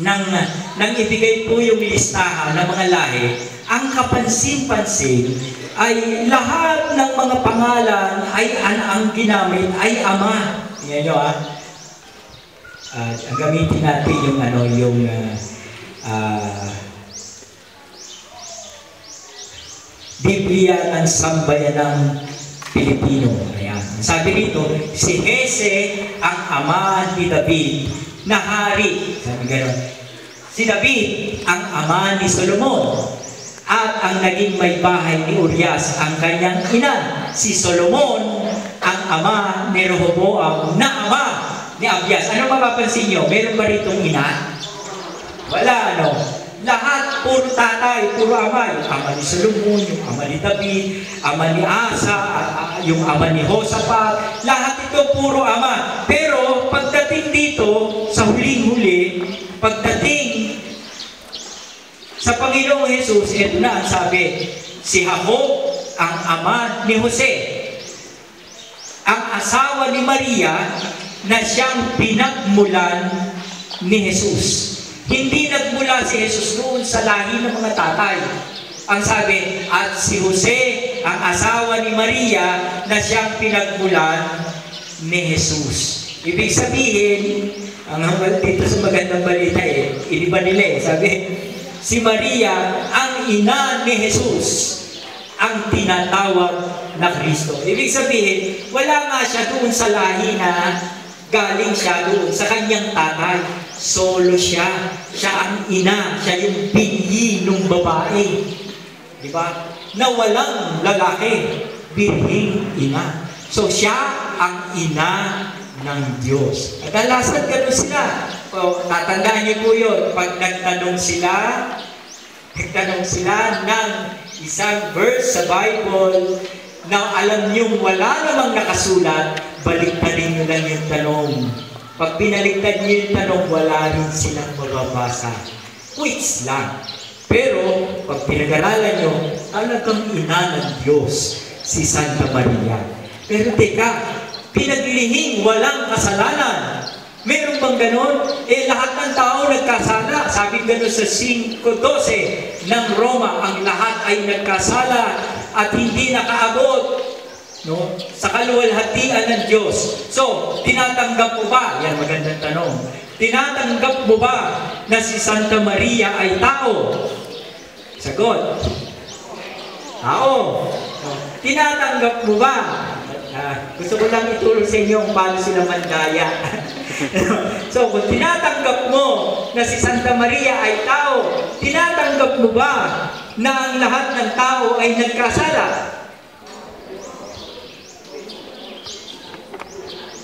nang ibigay po yung listahan ng mga lahi, ang kapansin-pansin ay lahat ng mga pangalan ay ang ginamit ay Ama. Tingnan nyo ang gamitin natin yung Biblia ng Sambayanang Pilipino. Ayan. Sabi rito, si Jese ang ama ni David, na hari. Sabi gano'n. Si David ang ama ni Solomon. At ang naging may bahay ni Urias ang kanyang ina. Si Solomon ang ama ni Rehoboam na ama ni Abias. Ano mapapansin nyo? Meron ba ritong ina? Wala, ano? Lahat, puro tatay, puro ama. Yung ama ni Solomon, yung ama ni David, ama ni Asa, yung ama ni Josaphat. Lahat ito puro ama. Pero pagdating dito, sa huling-huli, pagdating sa Panginoong Jesus, ito na ang sabi, si Jacob ang ama ni Jose, ang asawa ni Maria na siyang pinagmulan ni Jesus. Hindi nagmula si Jesus noon sa lahi ng mga tatay. Ang sabi, at si Jose, ang asawa ni Maria na siyang pinagmulan ni Jesus. Ibig sabihin, ang dito sa magandang balita iniba nila sabi, si Maria, ang ina ni Jesus, ang tinatawag na Kristo. Ibig sabihin, wala nga siya doon sa lahi na galing siya doon sa kanyang tatay. Solo siya. Siya ang ina. Siya yung binhi ng babae. Di ba? Na walang lalaki. Birhing ina. So, siya ang ina ng Diyos. Kadalasan gano'n sila. O, tatandaan niyo po yun. Pag nagtanong sila ng isang verse sa Bible na alam niyong wala namang nakasulat, baliktarin niyo lang yung tanong. Pag pinaliktad niyo yung tanong, wala rin silang mababasa. Quiz lang. Pero, pag pinag-aralan niyo, talagang ina ng Diyos, si Santa Maria. Pero teka, pinaglihing walang kasalanan. Meron bang ganon? Lahat ng tao nagkasala. Sabi gano'n sa 5:12 ng Roma, ang lahat ay nagkasala at hindi nakaabot sa kaluwalhatian ng Diyos. So, tinatanggap mo ba? Yan, magandang tanong. Tinatanggap mo ba na si Santa Maria ay tao? Sagot. Tao. Tinatanggap mo ba? Gusto ko lang itulong sa inyo kung paano sila mandaya. So, kung tinatanggap mo na si Santa Maria ay tao, tinatanggap mo ba na ang lahat ng tao ay nagkasala?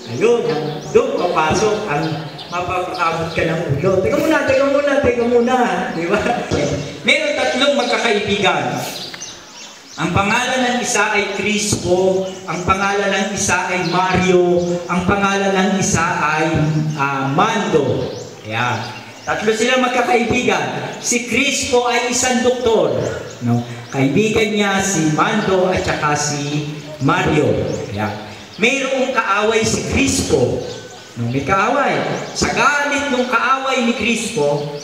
Ayun, doon papasok ang mapapakabot ka ng ulo. Teka muna. Di ba? Meron tatlong magkakaibigan. Ang pangalan ng isa ay Crispo, ang pangalan ng isa ay Mario, ang pangalan ng isa ay Mando. Ayan. Tatlo sila magkakaibigan. Si Crispo ay isang doktor. Kaibigan niya si Mando at saka si Mario. Ayan. Mayroong kaaway si Crispo. May kaaway. Sa galit ng kaaway ni Crispo,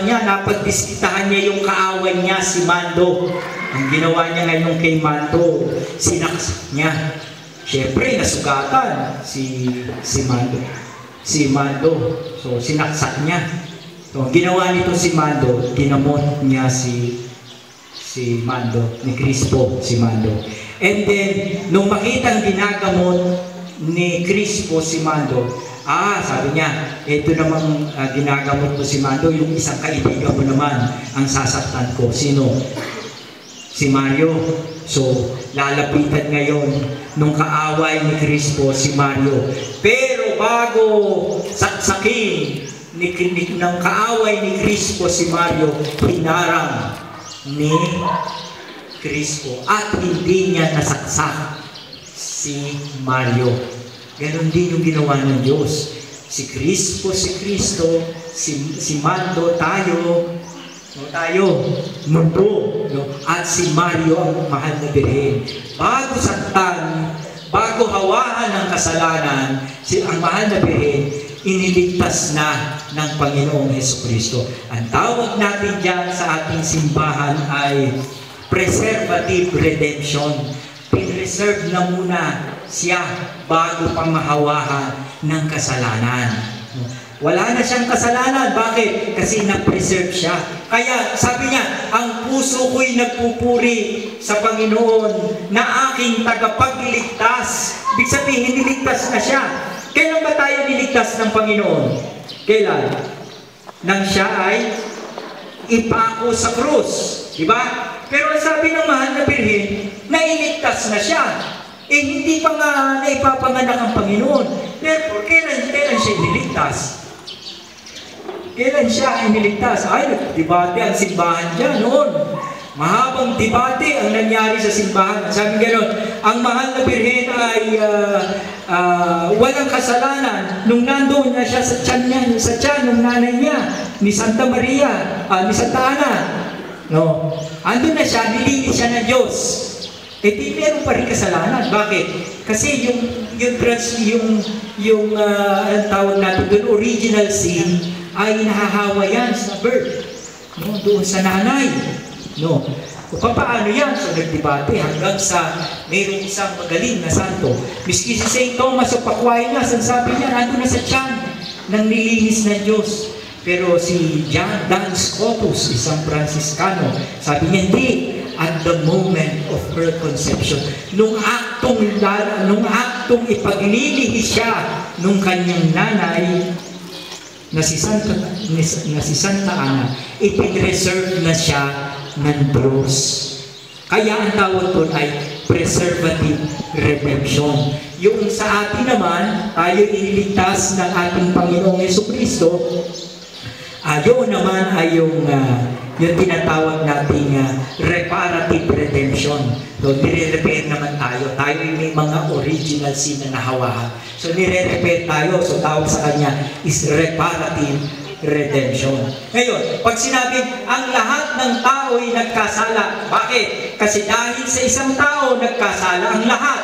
napagdiskitahan niya yung kaaway niya, si Mando. Ang ginawa niya ngayon kay Mando, sinaksak niya. Siyempre, nasugatan si Mando. So, sinaksak niya. So, ang ginawa nito si Mando, ginamot niya si Mando, ni Crispo, si Mando. And then, nung makitang ginagamot ni Crispo si Mando, sabi niya, ito namang ginagamot mo si Mando, yung isang kaibigan mo naman ang sasaktan ko. Sino? Si Mario. So, lalapitan ngayon nung kaaway ni Crispo si Mario. Pero bago saksakin ng kaaway ni Crispo si Mario, hinarang ni Crispo at hindi niya nasaksak si Mario. Ganon din yung ginawa ng Diyos. Si Crispo, si Cristo, si Mando, tayo, mundo, at si Mario ang mahal na Birhen. Bago saktan, bago hawahan ng kasalanan, ang mahal na Birhen, iniligtas na ng Panginoong Hesukristo. Ang tawag natin dyan sa ating simbahan ay preservative redemption. Pinreserve na muna siya bago pang mahawahan ng kasalanan. Wala na siyang kasalanan. Bakit? Kasi na-preserve siya. Kaya sabi niya, ang puso ko'y nagpupuri sa Panginoon na aking tagapagligtas. Ibig sabihin, niligtas na siya. Kailan ba tayo niligtas ng Panginoon? Kailan? Nang siya ay ipako sa krus. Diba? Pero ang sabi ng mahal na Birhen, nailigtas na siya. Eh, hindi pa nga naipapanganak ang Panginoon. Therefore, kailan siya iniligtas? Kailan siya iniligtas? Ay, nagdebate ang simbahan dyan noon. Mahabang debate ang nangyari sa simbahan. Sabi gano'n, ang mahal na Birhen ay walang kasalanan nung nandoon na siya sa tiyan ng nanay niya, ni Santa Maria, ni Santa Ana. No? Andun na siya, nilinis siya ng Diyos. Eh di meron pa rin kasalanan. Bakit? Kasi ang tawag natin doon, original sin, ay nahahawa yan sa birth. No? Doon sa nanay. No. O paano yan? So nagdebate hanggang sa mayroong isang magaling na santo. Miski si St. Thomas of Aquinas, ang sabi niya, nandun na sa tiyan ng nilinis ng Diyos. Pero si John Duns Scotus, isang Franciscano, sabi niya, hindi. At the moment of her conception, nung aktong ipaglilihi siya nung kanyang nanay, na si Santa Ana, ipinreserve na siya ng Diyos. Kaya ang tawag doon ay preservative redemption. Yung sa atin naman, tayo iniligtas ng ating Panginoong Jesucristo, yun naman ay yung tinatawag nating reparative redemption. So, nire-repair naman tayo. Tayo may mga original sin na nahawahan. So, nire-repair tayo. So, tawag sa kanya is reparative redemption. Ngayon, pag sinabi, ang lahat ng tao ay nagkasala. Bakit? Kasi dahil sa isang tao, nagkasala ang lahat.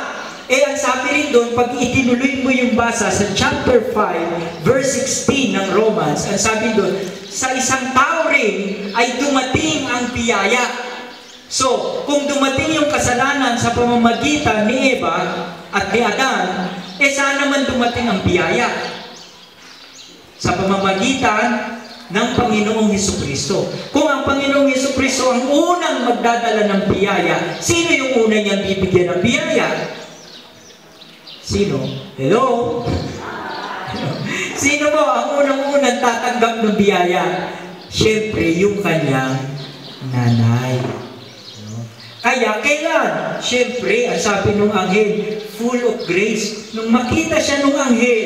Eh, ang sabi rin doon, pag itinuloy mo yung basa sa chapter 5, verse 16 ng Romans, ang sabi doon, sa isang tao rin ay dumating ang biyaya. So, kung dumating yung kasalanan sa pamamagitan ni Eva at ni Adan, eh saan naman dumating ang biyaya? Sa pamamagitan ng Panginoong Jesucristo. Kung ang Panginoong Jesucristo ang unang magdadala ng biyaya, sino yung una niyang bibigyan ng biyaya? Sino? Hello? Sino mo ang unang-unang tatanggap ng biyaya? Siyempre, yung kanyang nanay. Kaya, kailan? Siyempre, ang sabi ng anghel, full of grace. Nung makita siya ng anghel,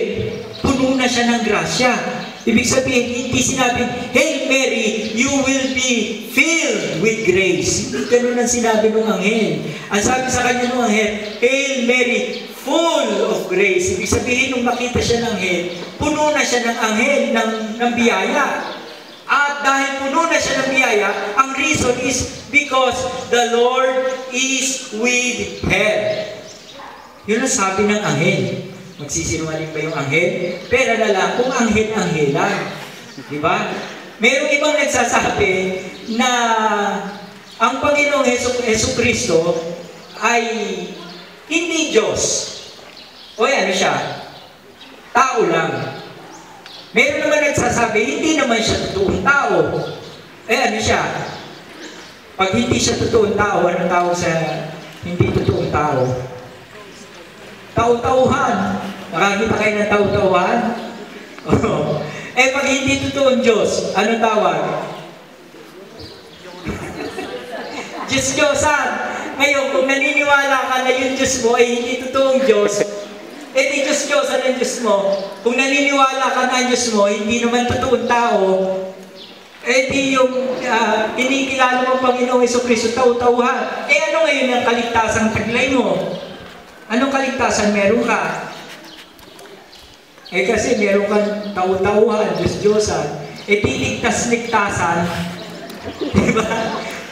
puno na siya ng grasya. Ibig sabihin, hindi sinabing, Hail Mary, you will be filled with grace. Hindi ganun ang sinabi ng anghel. Ang sabi sa kanya ng anghel, Hail Mary, full of grace. Ibig sabihin, nung makita siya ng anghel, puno na siya ng anghel ng biyaya. At dahil puno na siya ng biyaya, ang reason is because the Lord is with her. Yun ang sabi ng anghel. Magsisinungaling ba yung anghel? Pero na lang, kung anghel-anghelan. Diba? Mayroong ibang nagsasabi na ang Panginoong Jesucristo ay hindi Diyos. O ano siya? Tao lang. Meron naman nagsasabi, hindi naman siya totoong tao. Eh ano siya? Pag hindi siya totoong tao, anong tawag sa hindi totoong tao? Tau-tauhan. Nakakita kayo ng tau-tauhan? Eh pag hindi totoong Diyos, anong tawag? Diyos-Diyosan. Ngayon, kung naniniwala ka na yung Diyos mo ay hindi totoong Diyos, eh di Diyos-Diyosan ang Diyos mo. Kung naniniwala ka na ang Diyos mo, hindi naman totoong tao, eh di yung kinikilala mo Panginoong Jesucristo, tau-tauhan. Eh ano ngayon ang kaligtasang taglay mo? Anong kaligtasan meron ka? Eh kasi meron kang tau-tauhan, Diyos-Diyosan. Eh di ligtas-ligtasan. Diba?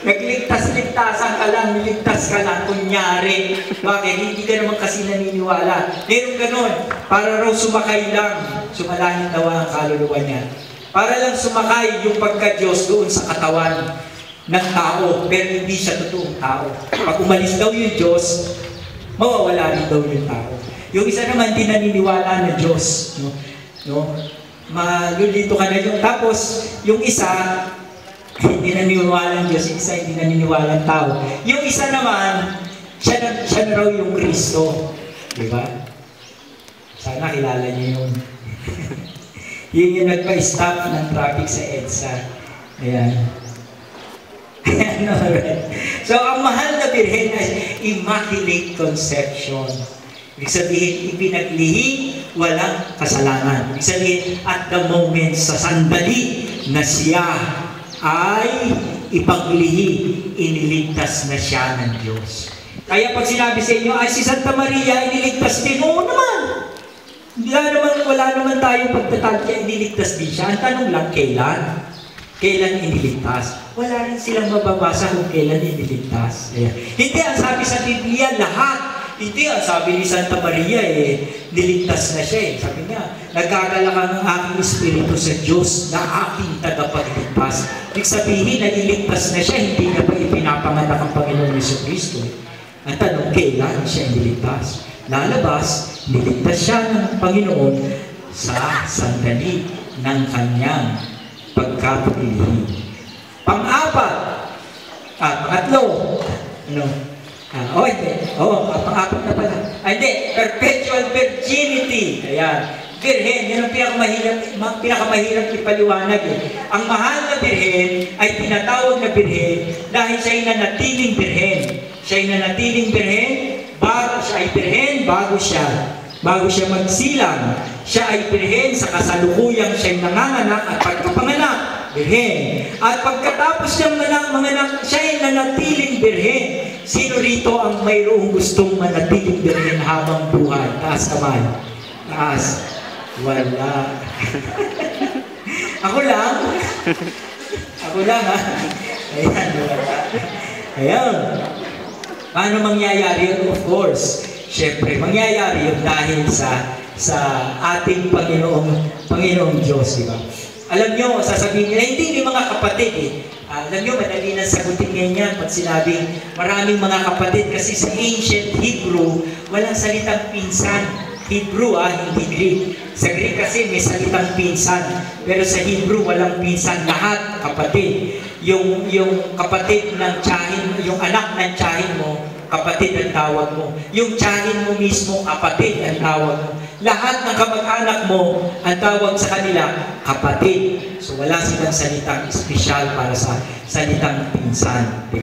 Nagligtas-ligtasan ka lang, niligtas ka lang, kunyari. Bakit? Hindi ka naman kasi naniniwala. Meron ganon. Para raw sumakay lang. Sumalangit daw ang kaluluwa niya. Para lang sumakay yung pagka-Diyos doon sa katawan ng tao. Pero hindi siya totoong tao. Pag umalis daw yung Diyos, mawawala rin daw yung tao. Yung isa naman, di naniniwala na Diyos. No? Malulito ka na yung. Tapos, yung isa, hindi naniniwala ng Diyos, yung isa hindi naniniwala ng tao. Yung isa naman, siya na raw yung Kristo. Diba? Sana Sana kilala niyo yun. Yun yung nagpa-stop ng traffic sa EDSA. Ayan. Alright. So, ang mahal na birhen ay Immaculate Conception. Ibig sabihin, ipinaglihi, walang kasalanan. Ibig sabihin, at the moment, sa sandali na siya ay ipaglihi, iniligtas na siya ng Diyos. Kaya pag sinabi sa inyo, ay si Santa Maria, iniligtas din. Oo naman. Wala naman tayo pagtatagya, iniligtas din siya. Ang tanong lang, kailan? Kailan iniligtas? Wala rin silang mababasa kung kailan iniligtas. Ayan. Hindi, ang sabi sa Biblia, lahat. Hindi, ang sabi ni Santa Maria, niligtas na siya. Sabi niya, nagkakalakan ng aking espiritu sa Diyos na aking tagapagligtas. Ibig sabihin, naliligtas na siya, hindi na pa ipinapanganak ang Panginoon Jesucristo. Ang tanong, kailan siya iniligtas? Lalabas, niligtas siya ng Panginoon sa sandali ng kanyang pagkapaglihi. Pang-apat, pangatlo, pang-apat na pala. Hindi, perpetual virginity. Ayan. Birhen, yun ang pinakamahirap ipaliwanag. Ang mahal na birhen ay tinatawag na birhen dahil siya ay nanatiling birhen. Siya ay nanatiling birhen, bago siya magsilang. Siya ay birhen sa kasalukuyang siya'y nanganganak at pagkapanganak, birhen. At pagkatapos niyang manganak, siya ay nanatiling birhen. Sino rito ang mayroong gustong manatiling birhen habang buhay? Taas kamay. Taas. Wala. Ako lang. Ako lang, ha? Ayan, wala. Ayan. Paano mangyayari yun? Of course. Siyempre, mangyayari yun dahil sa ating Panginoong Diyos, di ba? Alam nyo, sasabihin nila, hindi mga kapatid alam nyo, madali na sagutin ngayon pag sinabing maraming mga kapatid kasi sa ancient Hebrew, walang salitang pinsan. Hebrew, hindi Greek. Sa Greek kasi may salitang pinsan. Pero sa Hebrew, walang pinsan. Lahat kapatid. Yung kapatid ng tiyahin, yung anak ng tiyahin mo, kapatid ang tawag mo. Yung tiyahin mo mismo, kapatid ang tawag mo. Lahat ng kamag-anak mo, ang tawag sa kanila, kapatid. So wala silang salitang espesyal para sa salitang pinsan.